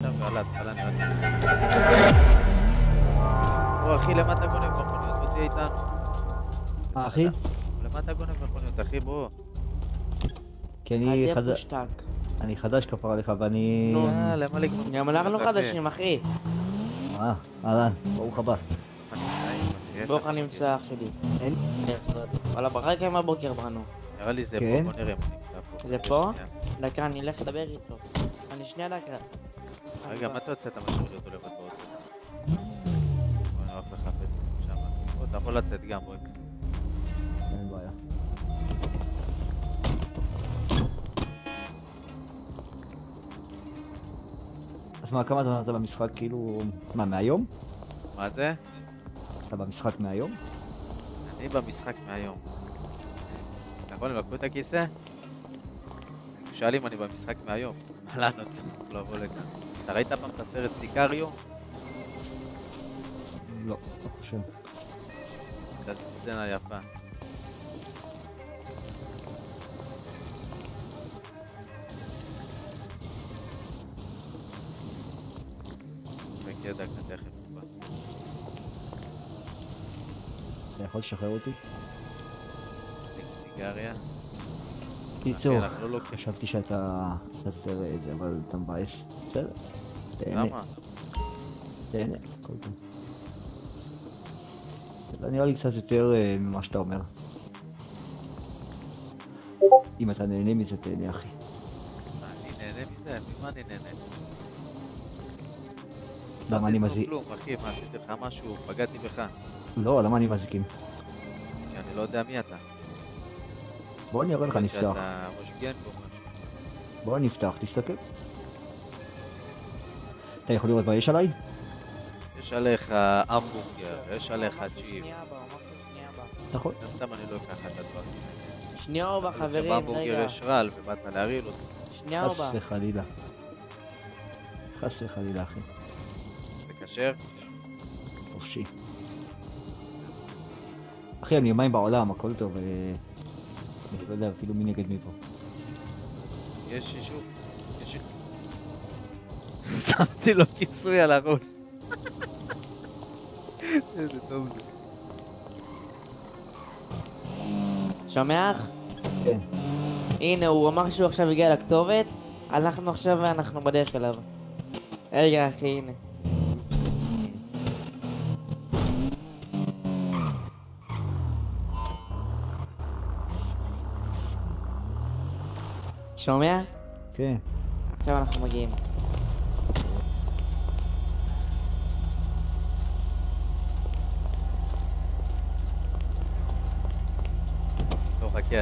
ועלה נראה לי. או אחי, למה אתה גונב מכוניות? בוא תהיה איתנו. מה אחי? למה אתה גונב מכוניות, אחי? בוא. כי אני חדש כפר עליך ואני... למה לגמור? גם אנחנו חדשים, אחי. אהלן, ברוך הבא. ברוך הנמצא אח שלי. אין? וואלה, ברק עם הבוקר באנו. נראה לי זה כן? פה, בוא נראה. זה פה? דקה, אני אלך לדבר איתו. אני שנייה דקה. רגע, מה אתה יוצא? אתה משאיר לי אותו לבד באוטו. בוא נראה לך לחפש שם. בוא, אתה יכול לצאת גם, בואי. אין בעיה. אז מה, כמה זמן אתה במשחק, כאילו... מה, מהיום? מה זה? אתה במשחק מהיום? אני במשחק מהיום. נכון, הם לקחו את הכיסא? הוא שאל אם אני במשחק מהיום. מה לענות? לא אבוא לכאן. אתה ראית פעם את הסרט סיקריו? לא, לא חושב. זו סצנה יפה. דקה תכף בא. אתה יכול לשחרר אותי? סיגריה? קיצור, לא חשבתי שאתה יותר איזה, אבל אתה מבאס. בסדר. תהנה. למה? תהנה, הכל טוב. זה נראה לי קצת יותר ממה שאתה אומר. אם אתה נהנה מזה, תהנה אחי. אני נהנה מזה? ממה אני נהנה? למה אני מזיק? כלום, אחי, מה, עשיתי לך משהו? פגעתי בך. לא, למה אני מזיקים? כי אני לא יודע מי אתה. בוא אני אראה לך, נפתח. שאתה משגן פה משהו. בוא נפתח, תסתכל. אתה יכול לראות מה יש עליי? יש עליך המבורגר, יש עליך צ'יפ. נכון. סתם אני לא אקח את הדברים. שנייה אובה חברים, שבהמבורגר רגע. יש רעל ובאת להרעיל אותו. שנייה אובה. חס וחלילה. חס וחלילה אחי. זה כשר? חופשי. אחי, אני יומיים בעולם, הכל טוב. אני לא יודע אפילו מי נגד מי פה. יש אישור. יש אישור. שמתי לו כיסוי על הראש. איזה טוב זה. שומע אח? כן. הנה, הוא אמר שהוא עכשיו הגיע לכתובת. אנחנו עכשיו ואנחנו בדרך אליו. רגע אחי, הנה. שומע? כן. עכשיו אנחנו מגיעים. טוב, חכה.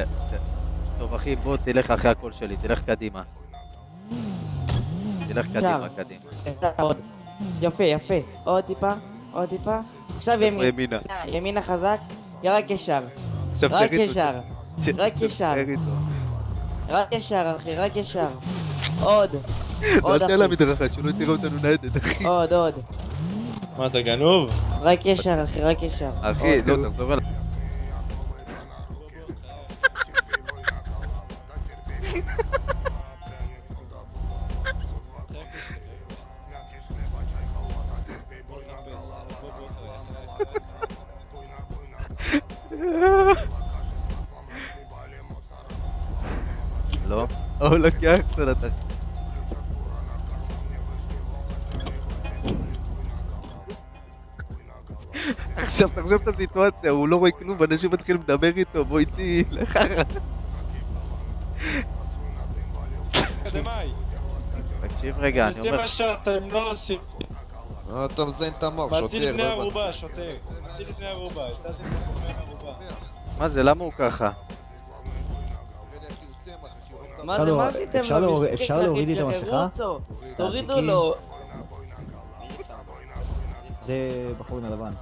טוב, אחי, בוא תלך אחרי הקול שלי, תלך קדימה. תלך קדימה, קדימה. עוד. יפה, יפה. עוד טיפה, עוד טיפה. עכשיו ימינה. ימינה חזק. רק ישר. רק ישר. רק ישר. רק ישר, אחי, רק ישר. עוד. עוד, לא אחי. תן לה מדרכה, שלא תראה אותנו ניידת, אחי. עוד, עוד. מה, אתה גנוב? רק ישר, אחי, רק ישר. אחי, לא, תחזור על... לא? הוא לוקח קצת אתה. עכשיו תחשוב את הסיטואציה, הוא לא רואה כלום, אנשים מתחילים לדבר איתו, בוא איתי, לך רע. אקדמאי, תקשיב רגע, אני זה אומר... מה שאתם לא עושים. אתה מזיין את המוח, מציל שוטר, לפני לא ערובה, שוטר. מציל לפני ערובה, אתה זה לפני ערובה. מה זה, למה הוא ככה? מה זה, מה עשיתם לו? אפשר להוריד את המסכה? תורידו לו. זה בחור הלבן.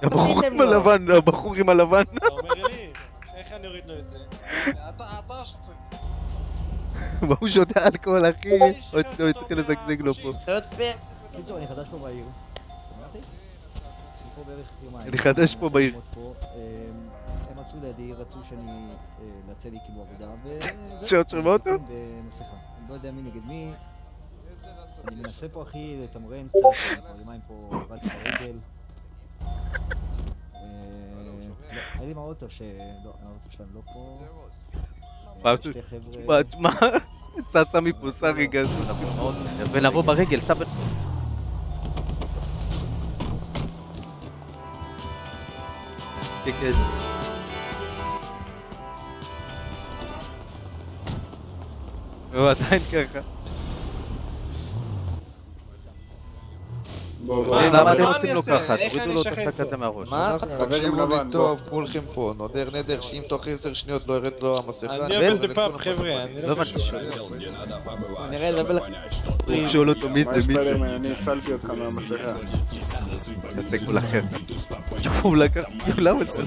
הבחור עם הלבן, הבחור עם הלבן. אתה אומר לי, איך אני אוריד לו את זה? אתה שוטר. מה הוא שותה אלכוהול, אחי? עוד שנייה הוא יתחיל לזגזג לו פה. חיות פה. קיצור, אני חדש פה בעיר. שמעתי? אני פה בערך יומיים. אני חדש פה בעיר. הם רצו לידי, רצו שאני יצא לי כאילו עבודה, שעוד שומע אותו? במסכה. אני לא יודע מי נגד מי. אני מנסה פה אחי לתמרן קצת, אני מים פה רץ ברגל. היה לי עם האוטו לא, האוטו שלהם לא פה. שתי חבר'ה... מה? ססה מפוסה רגע ונבוא ברגל, סבא... כן, כן. הוא עדיין ככה. למה אתם עושים לו ככה? תורידו לו את השק הזה מהראש. מה? תקשיבו לי טוב, כולכם פה. נדר שאם תוך 10 שניות לא ירד לו המסכה... אני אוהב את הפאפ, חבר'ה. לא הבנתי. נראה לדבר... הוא שואל אותו מי זה מי זה. אני הצלתי אותך מהמסכה. תצא כולכם. הוא לקח... למה זה?